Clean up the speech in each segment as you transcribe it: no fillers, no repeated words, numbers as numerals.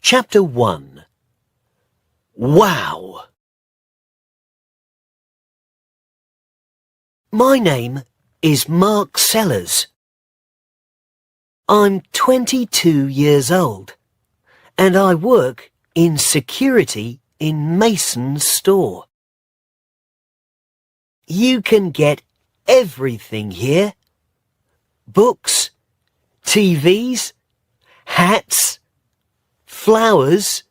Chapter 1. Wow! My name is Mark Sellers. I'm 22 years old, and I work in security in Mason's store. You can get everything here. Books, TVs, hats, flowers,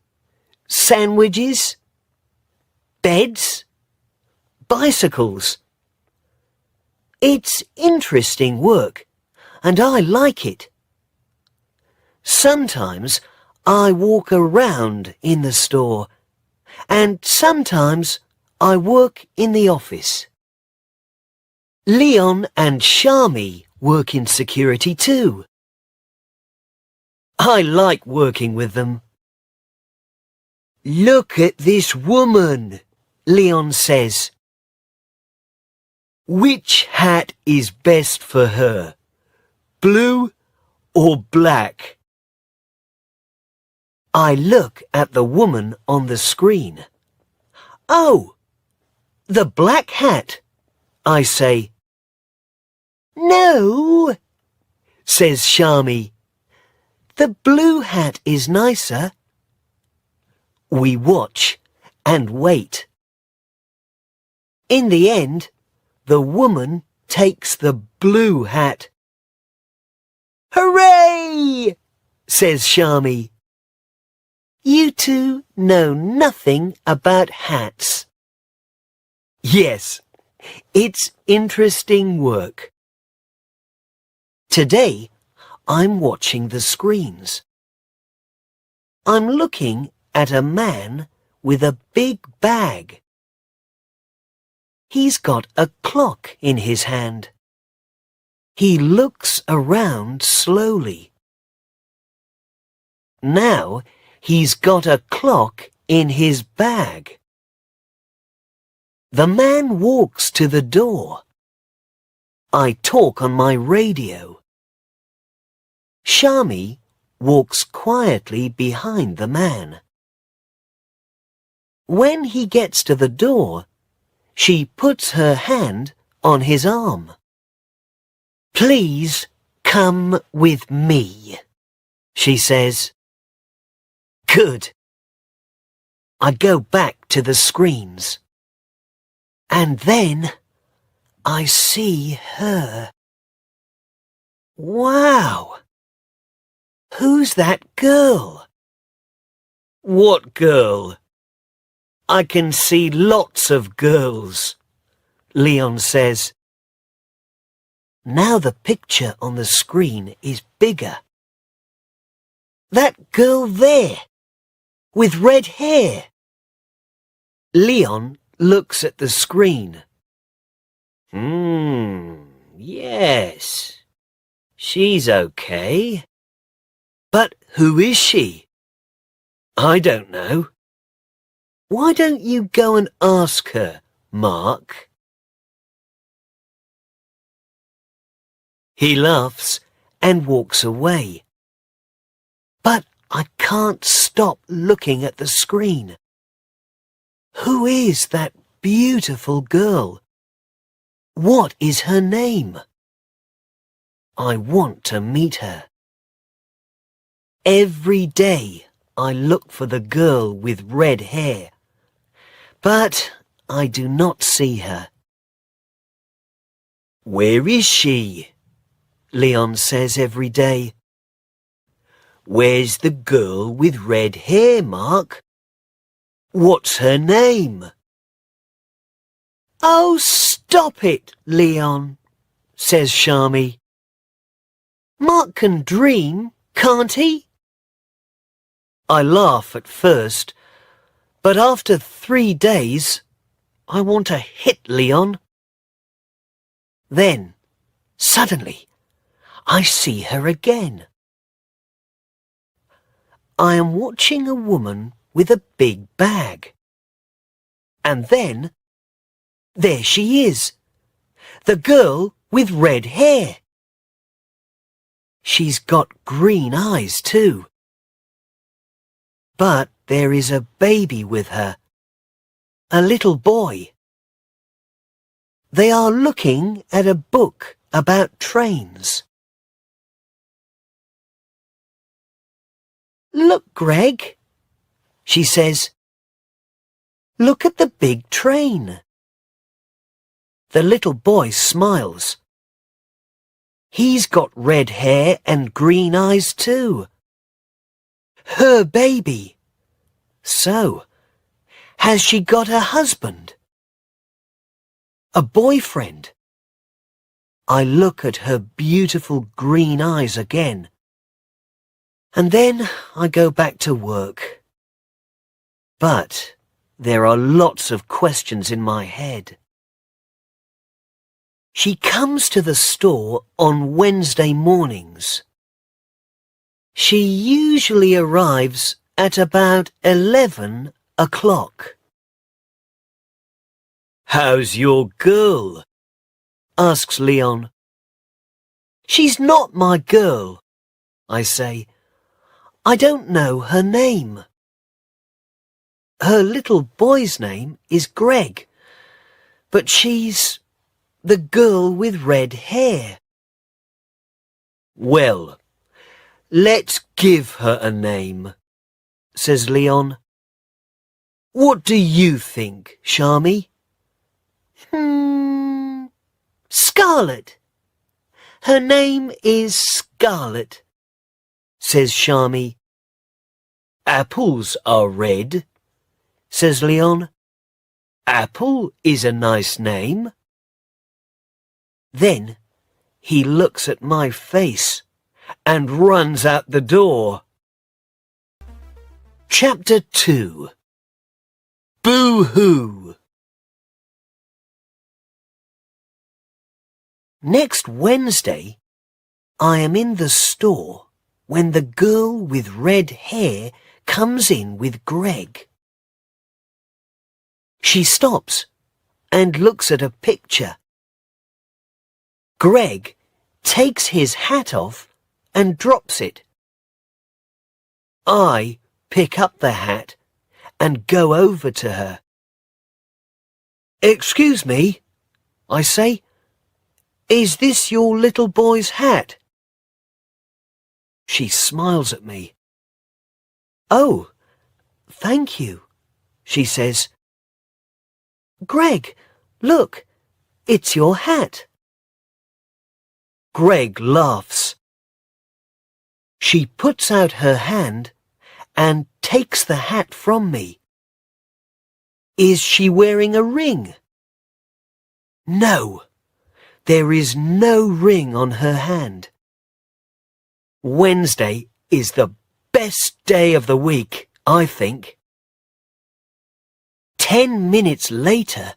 sandwiches, beds, bicycles. It's interesting work, and I like it. Sometimes I walk around in the store, and sometimes I work in the office. Leon and Shami work in security too. I like working with them. Look at this woman, Leon says. Which hat is best for her, blue or black? I look at the woman on the screen. Oh, the black hat, I say. No, says Shami. The blue hat is nicer. We watch and wait. In the end, the woman takes the blue hat. Hooray! Says Shami. You two know nothing about hats. Yes, it's interesting work. Today, I'm watching the screens. I'm looking at a man with a big bag. He's got a clock in his hand. He looks around slowly. Now he's got a clock in his bag. The man walks to the door. I talk on my radio. Shami walks quietly behind the man. When he gets to the door, she puts her hand on his arm. Please come with me, she says. Good. I go back to the screens. And then I see her. Wow! Who's that girl? What girl? I can see lots of girls, Leon says. Now the picture on the screen is bigger. That girl there, with red hair. Leon looks at the screen. Yes. She's okay. But who is she? I don't know. Why don't you go and ask her, Mark? He laughs and walks away. But I can't stop looking at the screen. Who is that beautiful girl? What is her name? I want to meet her. Every day I look for the girl with red hair, but I do not see her. Where is she? Leon says every day. Where's the girl with red hair, Mark? What's her name? Oh, stop it, Leon, says Shami. Mark can dream, can't he? I laugh at first, but after 3 days, I want to hit Leon. Then, suddenly, I see her again. I am watching a woman with a big bag. And then, there she is, the girl with red hair. She's got green eyes too. But there is a baby with her, a little boy. They are looking at a book about trains. "Look, Greg," she says. "Look at the big train." The little boy smiles. He's got red hair and green eyes too. Her baby. So, has she got a husband? A boyfriend? I look at her beautiful green eyes again. And then I go back to work. But there are lots of questions in my head. She comes to the store on Wednesday mornings. She usually arrives at about 11 o'clock. "How's your girl?" asks Leon. "She's not my girl," I say. "I don't know her name." Her little boy's name is Greg, but she's the girl with red hair. "Well, let's give her a name," says Leon. "What do you think, Shami?" "Scarlet. Her name is Scarlet," says Shami. "Apples are red," says Leon. "Apple is a nice name." Then he looks at my face and runs out the door. Chapter 2. Boo-hoo. Next Wednesday, I am in the store when the girl with red hair comes in with Greg. She stops and looks at a picture. Greg takes his hat off and drops it. I pick up the hat and go over to her. "Excuse me," I say. "Is this your little boy's hat?" She smiles at me. "Oh, thank you," she says. "Greg, look, it's your hat." Greg laughs. She puts out her hand and takes the hat from me. Is she wearing a ring? No, there is no ring on her hand. Wednesday is the best day of the week, I think. 10 minutes later,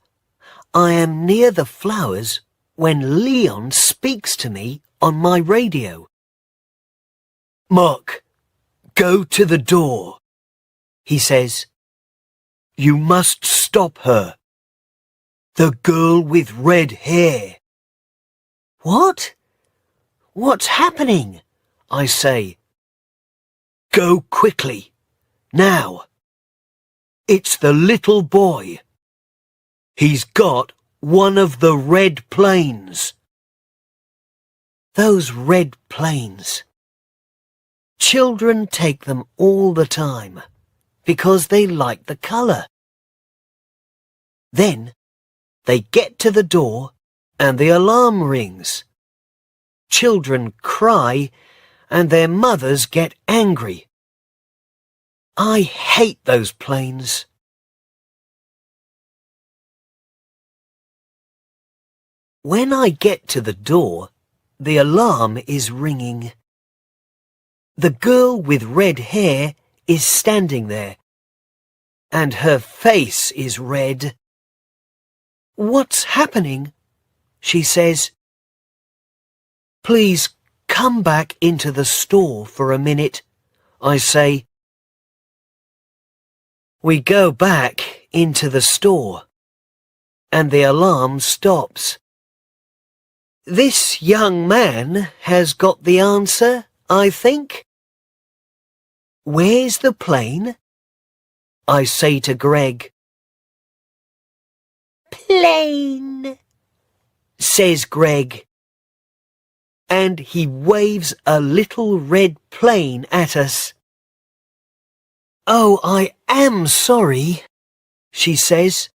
I am near the flowers when Leon speaks to me on my radio. "Mark, go to the door," he says. "You must stop her. The girl with red hair." "What? What's happening?" I say. "Go quickly, now. It's the little boy. He's got one of the red planes." Those red planes. Children take them all the time because they like the colour. Then they get to the door and the alarm rings. Children cry and their mothers get angry. I hate those planes. When I get to the door, the alarm is ringing. The girl with red hair is standing there, and her face is red. "What's happening?" she says. "Please come back into the store for a minute," I say. We go back into the store, and the alarm stops. This young man has got the answer, I think. Where's the plane? I say to Greg. "Plane," says Greg, and he waves a little red plane at us. "Oh, I am sorry," she says.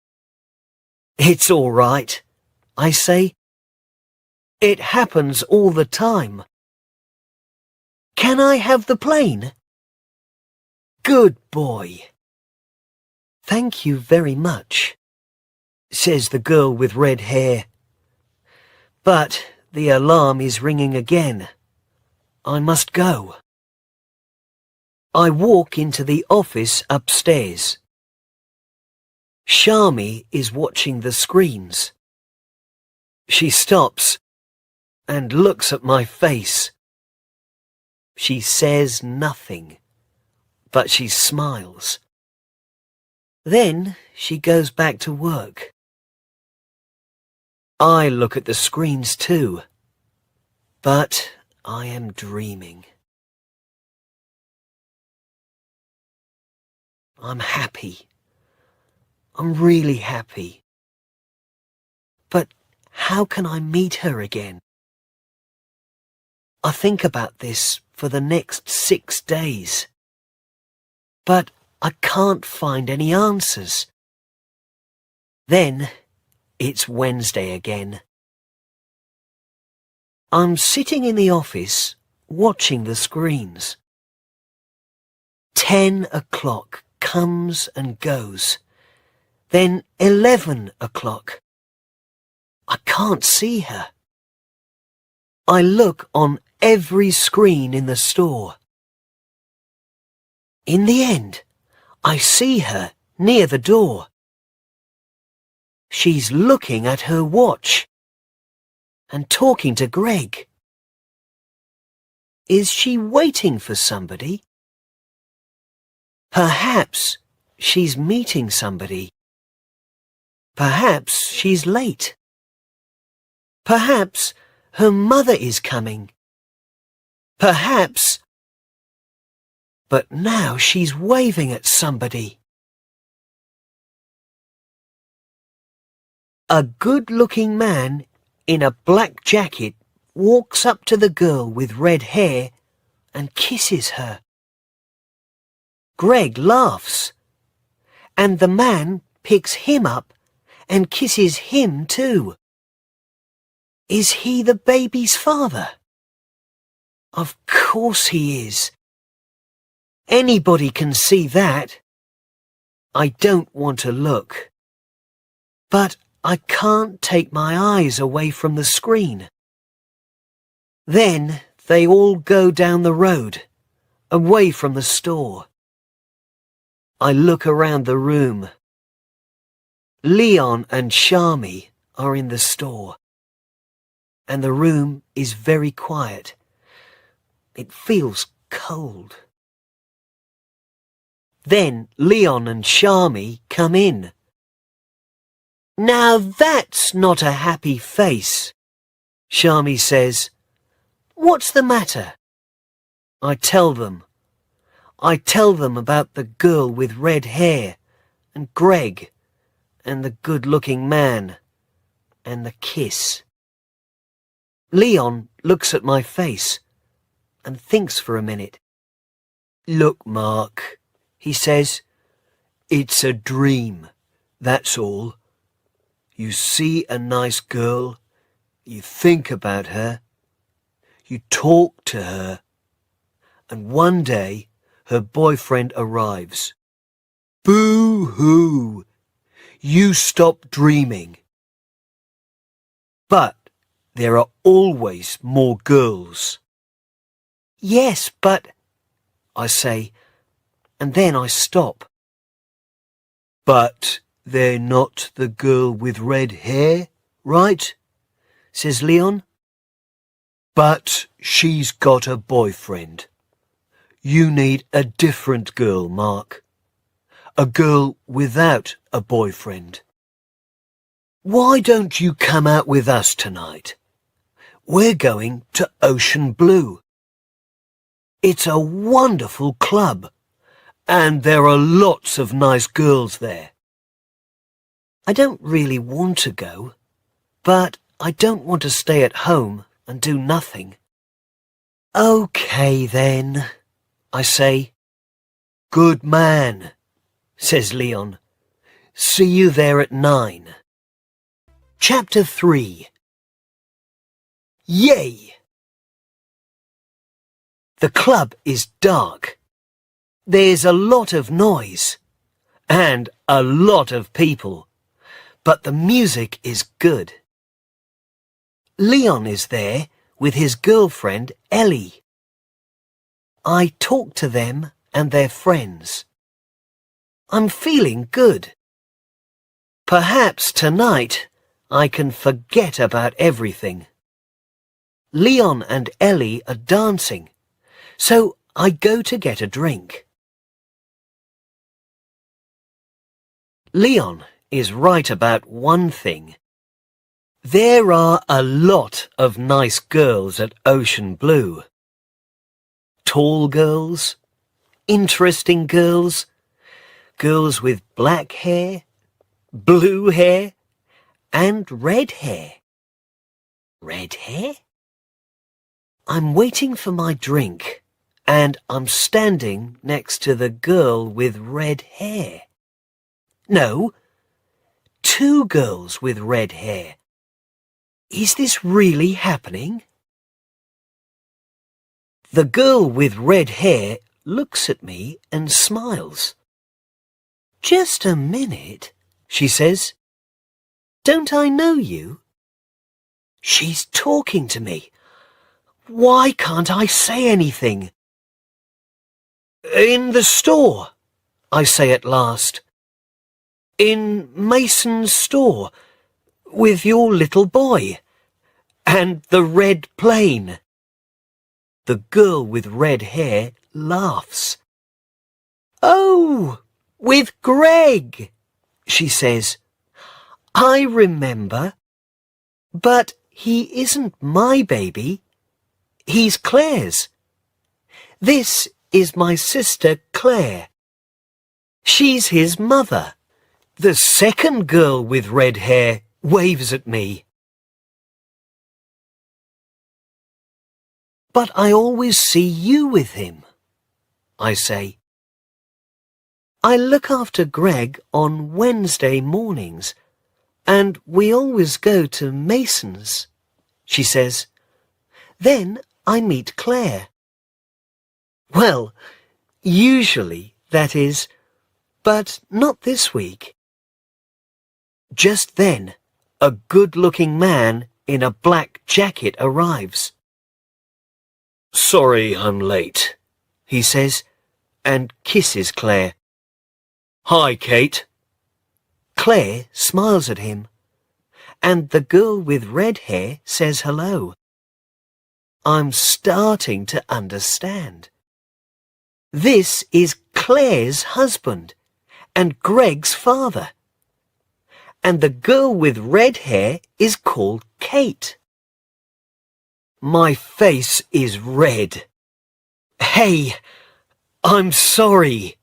"It's all right," I say. "It happens all the time. Can I have the plane?" "Good boy." "Thank you very much," says the girl with red hair. But the alarm is ringing again. I must go. I walk into the office upstairs. Shami is watching the screens. She stops and looks at my face. She says nothing, but she smiles. Then she goes back to work. I look at the screens too, but I am dreaming. I'm happy. I'm really happy. But how can I meet her again? I think about this for the next 6 days. But I can't find any answers. Then it's Wednesday again. I'm sitting in the office watching the screens. 10 o'clock comes and goes. Then 11 o'clock. I can't see her. I look on every screen in the store. In the end, I see her near the door. She's looking at her watch and talking to Greg. Is she waiting for somebody? Perhaps she's meeting somebody. Perhaps she's late. Perhaps her mother is coming. Perhaps... But now she's waving at somebody. A good-looking man in a black jacket walks up to the girl with red hair and kisses her. Greg laughs, and the man picks him up and kisses him too. Is he the baby's father? Of course he is. Anybody can see that. I don't want to look. But I can't take my eyes away from the screen. Then they all go down the road, away from the store. I look around the room. Leon and Shami are in the store, and the room is very quiet. It feels cold. Then Leon and Shami come in. "Now that's not a happy face," Shami says. "What's the matter?" I tell them. I tell them about the girl with red hair, and Greg, and the good-looking man, and the kiss. Leon looks at my face and thinks for a minute. "Look, Mark," he says, "it's a dream, that's all. You see a nice girl, you think about her, you talk to her, and one day her boyfriend arrives. Boo-hoo! You stop dreaming. But there are always more girls." "Yes, but," I say, and then I stop. "But they're not the girl with red hair, right?" says Leon. "But she's got a boyfriend. You need a different girl, Mark. A girl without a boyfriend. Why don't you come out with us tonight? We're going to Ocean Blue. It's a wonderful club, And there are lots of nice girls there. I don't really want to go, but I don't want to stay at home and do nothing. Okay then, I say. Good man, says Leon. See you there at 9. Chapter 3. Yay! The club is dark. There's a lot of noise and a lot of people, but the music is good. Leon is there with his girlfriend Ellie. I talk to them and their friends. I'm feeling good. Perhaps tonight I can forget about everything. Leon and Ellie are dancing, so I go to get a drink. Leon is right about one thing. There are a lot of nice girls at Ocean Blue. Tall girls, interesting girls, girls with black hair, blue hair, and red hair. Red hair? I'm waiting for my drink, and I'm standing next to the girl with red hair. No, 2 girls with red hair. Is this really happening? The girl with red hair looks at me and smiles. Just a minute, she says. Don't I know you? She's talking to me. Why can't I say anything? In the store, I say at last. In Mason's store, with your little boy, and the red plane. The girl with red hair laughs. Oh, with Greg, she says. I remember. But he isn't my baby. He's Claire's. This is my sister Claire. She's his mother. The second girl with red hair waves at me. But I always see you with him, I say. I look after Greg on Wednesday mornings, and we always go to Mason's, she says. Then I meet Claire. Well, usually, that is, but not this week. Just then, a good-looking man in a black jacket arrives. Sorry I'm late, he says, and kisses Claire. Hi, Kate. Claire smiles at him, and the girl with red hair says hello. I'm starting to understand. This is Claire's husband and Greg's father. And the girl with red hair is called Kate. My face is red. Hey, I'm sorry,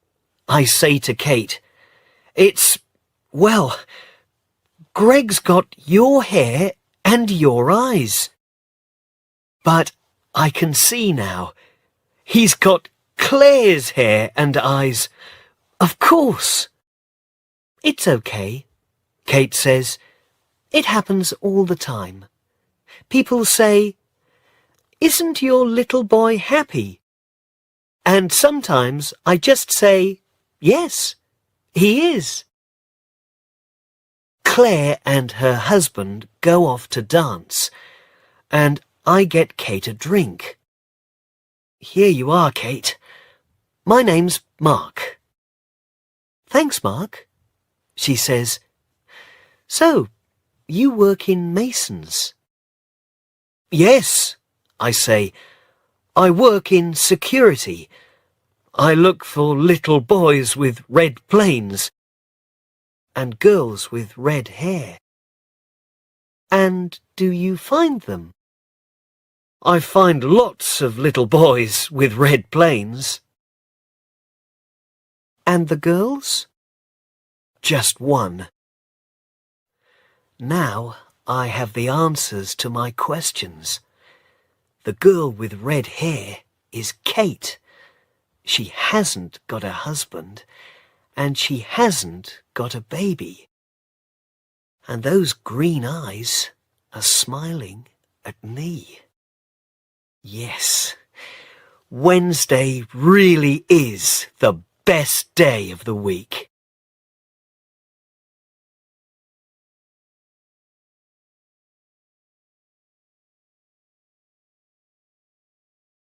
I say to Kate. Well, Greg's got your hair and your eyes. But I can see now. He's got Claire's hair and eyes. Of course. It's okay, Kate says. It happens all the time. People say, "Isn't your little boy happy?" And sometimes I just say, "Yes, he is." Claire and her husband go off to dance, and I get Kate a drink. Here you are, Kate. My name's Mark. Thanks, Mark, she says. So, you work in Mason's? Yes, I say. I work in security. I look for little boys with red planes and girls with red hair. And do you find them? I find lots of little boys with red planes. And the girls? Just one. Now I have the answers to my questions. The girl with red hair is Kate. She hasn't got a husband, and she hasn't got a baby. And those green eyes are smiling at me. Yes, Wednesday really is the best day of the week.